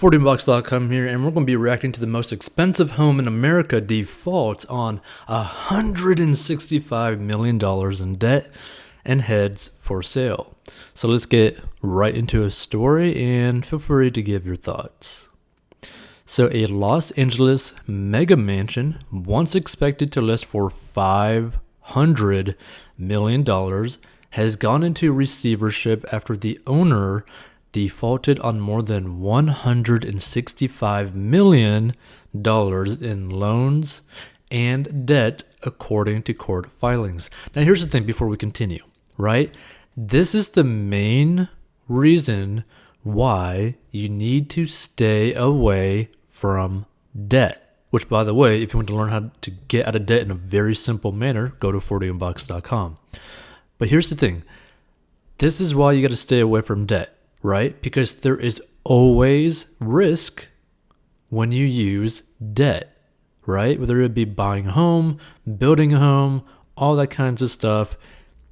40bucks.com here, and we're going to be reacting to the most expensive home in America defaults on $165 million in debt and heads for sale. So let's get right into a story and feel free to give your thoughts. So a Los Angeles mega mansion once expected to list for $500 million has gone into receivership after the owner defaulted on more than $165 million in loans and debt, according to court filings. Now, here's the thing before we continue, right? This is the main reason why you need to stay away from debt. Which, by the way, if you want to learn how to get out of debt in a very simple manner, go to 40bucks.com. But here's the thing. This is why you got to stay away from debt. Right? Because there is always risk when you use debt, right? Whether it be buying a home, building a home, all that kinds of stuff,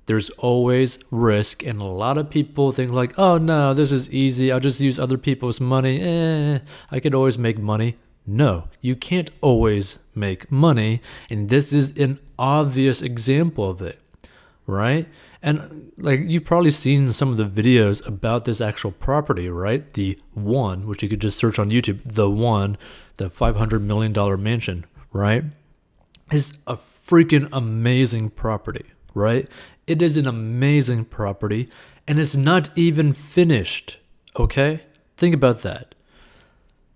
there's always risk. And a lot of people think like, oh no, this is easy. I'll just use other people's money. I could always make money. No, you can't always make money. And this is an obvious example of it, right? And like you've probably seen some of the videos about this actual property, right? The One, which you could just search on YouTube, the One, the $500 million mansion, right? Is a freaking amazing property, right? It is an amazing property and it's not even finished, okay? Think about that.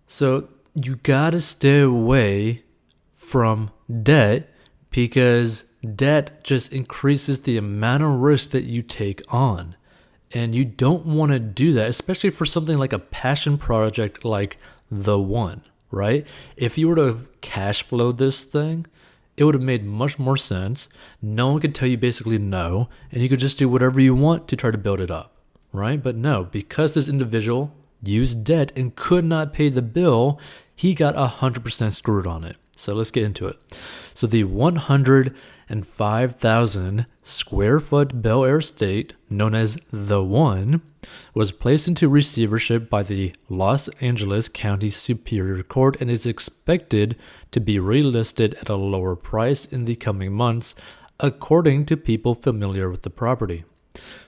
So you gotta stay away from debt because debt just increases the amount of risk that you take on. And you don't want to do that, especially for something like a passion project like the One, right? If you were to cash flow this thing, it would have made much more sense. No one could tell you basically no, and you could just do whatever you want to try to build it up, right? But no, because this individual used debt and could not pay the bill, he got 100% screwed on it. So let's get into it. So the 105,000 square foot Bel Air estate, known as the One, was placed into receivership by the Los Angeles County Superior Court and is expected to be relisted at a lower price in the coming months, according to people familiar with the property.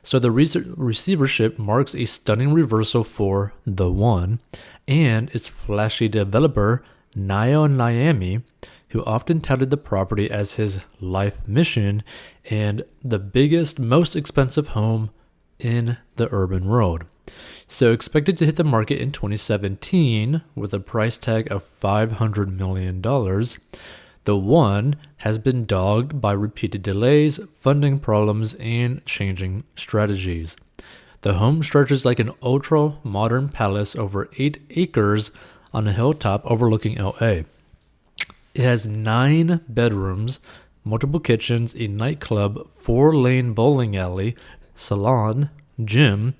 So the receivership marks a stunning reversal for the One and its flashy developer, Niall Niami, who often touted the property as his life mission and the biggest, most expensive home in the urban world. So expected to hit the market in 2017 with a price tag of $500 million, the One has been dogged by repeated delays, funding problems, and changing strategies. The home stretches like an ultra-modern palace over 8 acres on a hilltop overlooking LA. It has 9 bedrooms, multiple kitchens, a nightclub, 4-lane bowling alley, salon, gym,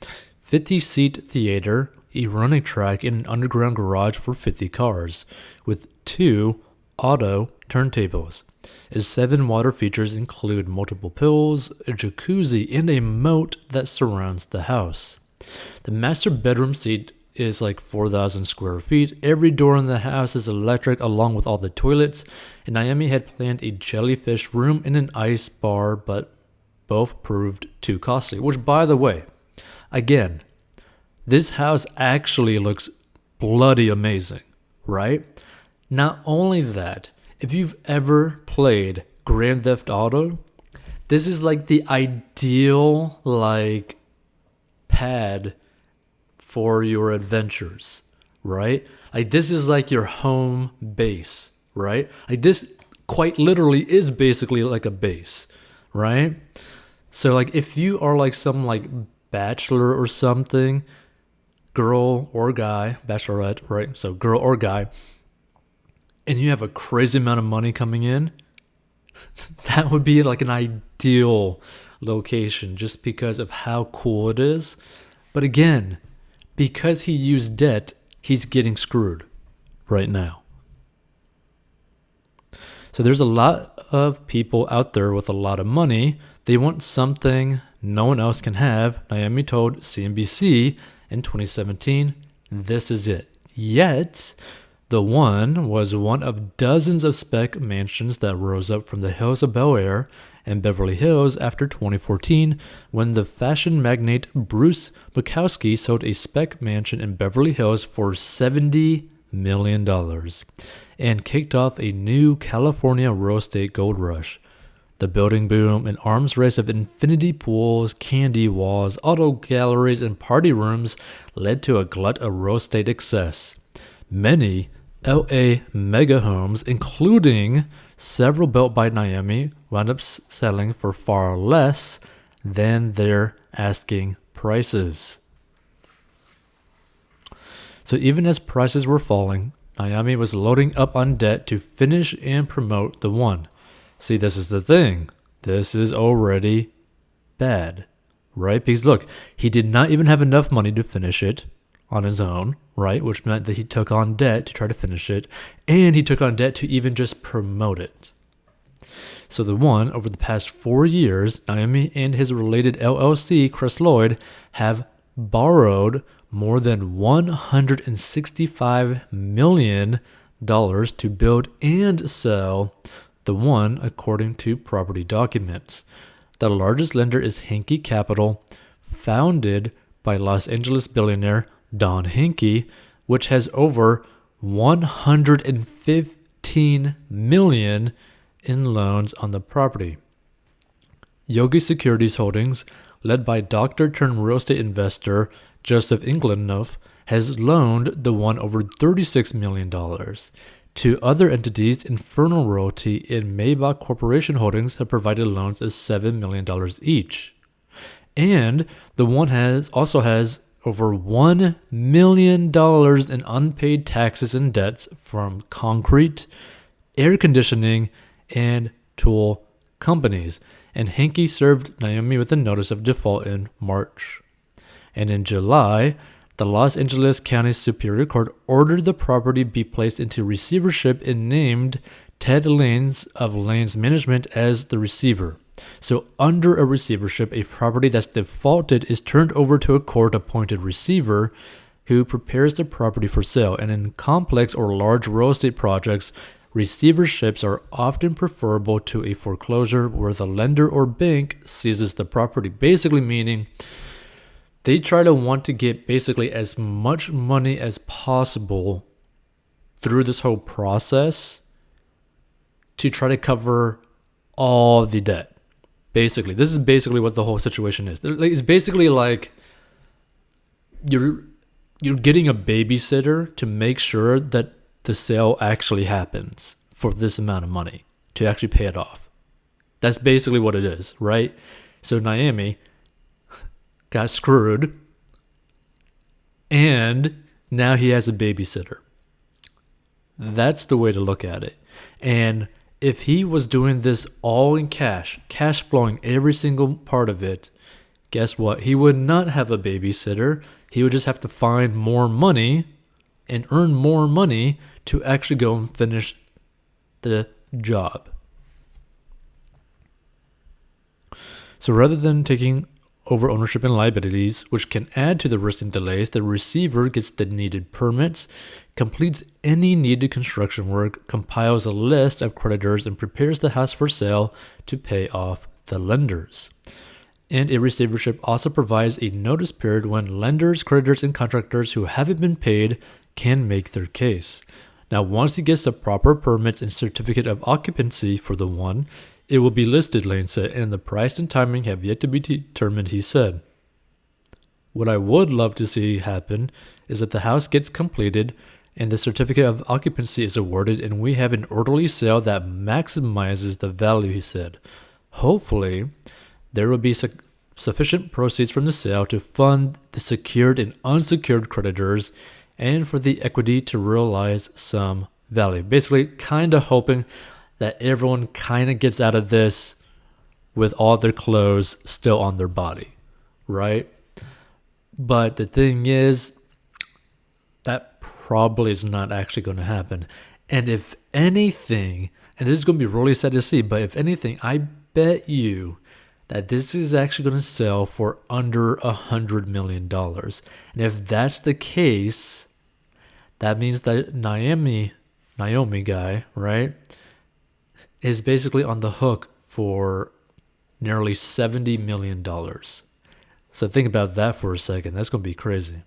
50-seat theater, a running track, and an underground garage for 50 cars, with 2 auto turntables. Its 7 water features include multiple pools, a jacuzzi, and a moat that surrounds the house. The master bedroom suite is like 4,000 square feet. Every door in the house is electric along with all the toilets. And Niami had planned a jellyfish room and an ice bar, but both proved too costly. Which, by the way, again, this house actually looks bloody amazing, right? Not only that, if you've ever played Grand Theft Auto, this is like the ideal like pad for your adventures, right? Like this is like your home base, right? Like this quite literally is basically like a base, right? So like if you are like some like bachelor or something, girl or guy, bachelorette, right? So girl or guy, and you have a crazy amount of money coming in, that would be like an ideal location just because of how cool it is. But again, because he used debt, he's getting screwed right now. So there's a lot of people out there with a lot of money. They want something no one else can have. Niami told CNBC in 2017, this is it. Yet, the One was one of dozens of spec mansions that rose up from the hills of Bel Air and Beverly Hills after 2014, when the fashion magnate Bruce Bukowski sold a spec mansion in Beverly Hills for $70 million and kicked off a new California real estate gold rush. The building boom and arms race of infinity pools, candy walls, auto galleries, and party rooms led to a glut of real estate excess. Many LA mega homes, including several built by Naomi, wound up selling for far less than their asking prices. So even as prices were falling, Naomi was loading up on debt to finish and promote the One. See, this is the thing. This is already bad, right? Because look, he did not even have enough money to finish it on his own, right? Which meant that he took on debt to try to finish it, and he took on debt to even just promote it. So the One, over the past 4 years, Naomi and his related LLC, Chris Lloyd, have borrowed more than $165 million to build and sell the One, according to property documents. The largest lender is Henke Capital, founded by Los Angeles billionaire Don Henke, which has over $115 million in loans on the property. Yogi Securities Holdings, led by doctor turned real estate investor Joseph Inglenoff, has loaned the One over $36 million. To other entities, Infernal Realty and Maybach Corporation Holdings have provided loans of $7 million each. And the One also has over $1 million in unpaid taxes and debts from concrete, air conditioning, and tool companies. And Henke served Naomi with a notice of default in March. And in July, the Los Angeles County Superior Court ordered the property be placed into receivership and named Ted Lanes of Lanes Management as the receiver. So under a receivership, a property that's defaulted is turned over to a court-appointed receiver who prepares the property for sale. And in complex or large real estate projects, receiverships are often preferable to a foreclosure where the lender or bank seizes the property. Basically meaning they try to want to get basically as much money as possible through this whole process to try to cover all the debt. Basically, this is basically what the whole situation is. It's basically like you're getting a babysitter to make sure that the sale actually happens for this amount of money to actually pay it off. That's basically what it is, right? So Naomi got screwed, and now he has a babysitter. That's the way to look at it. And if he was doing this all in cash flowing every single part of it, guess what? He would not have a babysitter. He would just have to find more money and earn more money to actually go and finish the job. So rather than taking over ownership and liabilities, which can add to the risk and delays, the receiver gets the needed permits, completes any needed construction work, compiles a list of creditors, and prepares the house for sale to pay off the lenders. And a receivership also provides a notice period when lenders, creditors, and contractors who haven't been paid can make their case. Now, once he gets the proper permits and certificate of occupancy for the One, it will be listed, Lane said, and the price and timing have yet to be determined, he said. What I would love to see happen is that the house gets completed and the certificate of occupancy is awarded and we have an orderly sale that maximizes the value, he said. Hopefully, there will be sufficient proceeds from the sale to fund the secured and unsecured creditors and for the equity to realize some value. Basically, kind of hoping that everyone kind of gets out of this with all their clothes still on their body, right? But the thing is, that probably is not actually going to happen. And if anything, and this is going to be really sad to see, but if anything, I bet you that this is actually going to sell for under $100 million. And if that's the case, That means that Naomi guy, right, is basically on the hook for nearly $70 million. So think about that for a second. That's going to be crazy.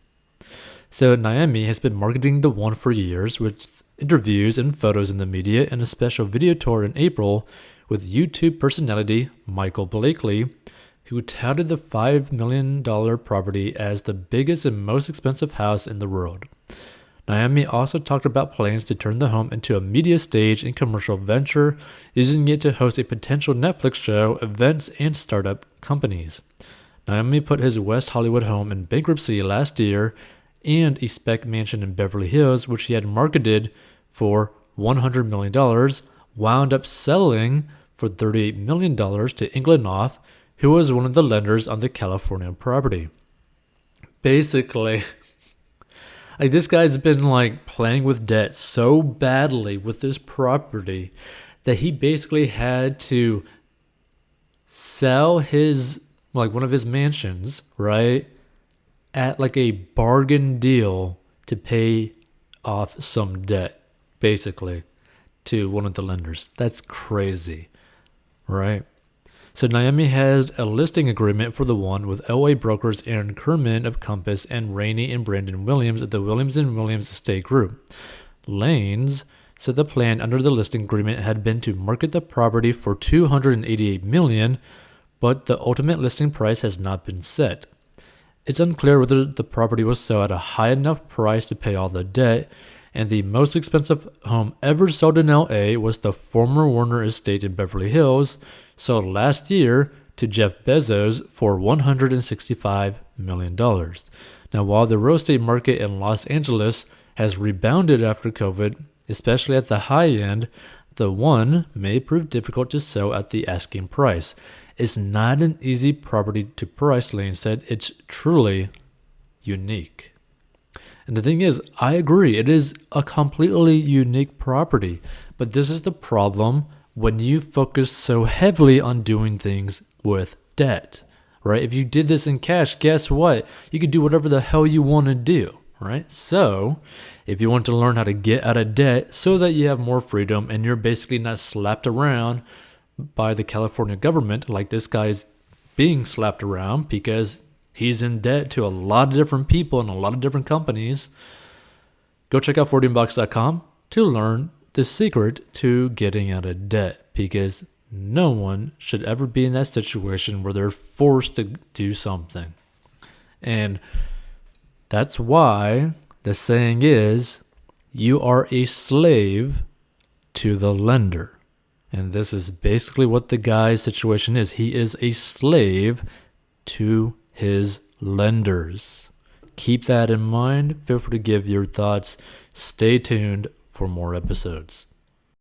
So Naomi has been marketing the One for years with interviews and photos in the media and a special video tour in April with YouTube personality Michael Blakely, who touted the $5 million property as the biggest and most expensive house in the world. Naomi also talked about plans to turn the home into a media stage and commercial venture, using it to host a potential Netflix show, events, and startup companies. Naomi put his West Hollywood home in bankruptcy last year, and a spec mansion in Beverly Hills, which he had marketed for $100 million, wound up selling for $38 million to Inglenoth, who was one of the lenders on the California property. Basically, like, this guy's been like playing with debt so badly with this property that he basically had to sell his, like, one of his mansions, right, at like a bargain deal to pay off some debt, basically, to one of the lenders. That's crazy, right? So Naomi has a listing agreement for the One with LA brokers Aaron Kerman of Compass and Rainey and Brandon Williams of the Williams & Williams Estate Group. Lanes said the plan under the listing agreement had been to market the property for $288 million, but the ultimate listing price has not been set. It's unclear whether the property was sold at a high enough price to pay all the debt, and the most expensive home ever sold in LA was the former Warner Estate in Beverly Hills, sold last year to Jeff Bezos for $165 million. Now, while the real estate market in Los Angeles has rebounded after COVID, especially at the high end, the One may prove difficult to sell at the asking price. It's not an easy property to price, Lane said. It's truly unique. And the thing is, I agree, it is a completely unique property. But this is the problem when you focus so heavily on doing things with debt, right? If you did this in cash, guess what? You could do whatever the hell you want to do, right? So if you want to learn how to get out of debt so that you have more freedom and you're basically not slapped around by the California government like this guy's being slapped around because he's in debt to a lot of different people and a lot of different companies, go check out 14box.com to learn the secret to getting out of debt, because no one should ever be in that situation where they're forced to do something. And that's why the saying is, you are a slave to the lender. And this is basically what the guy's situation is. He is a slave to his lenders. Keep that in mind. Feel free to give your thoughts. Stay tuned for more episodes.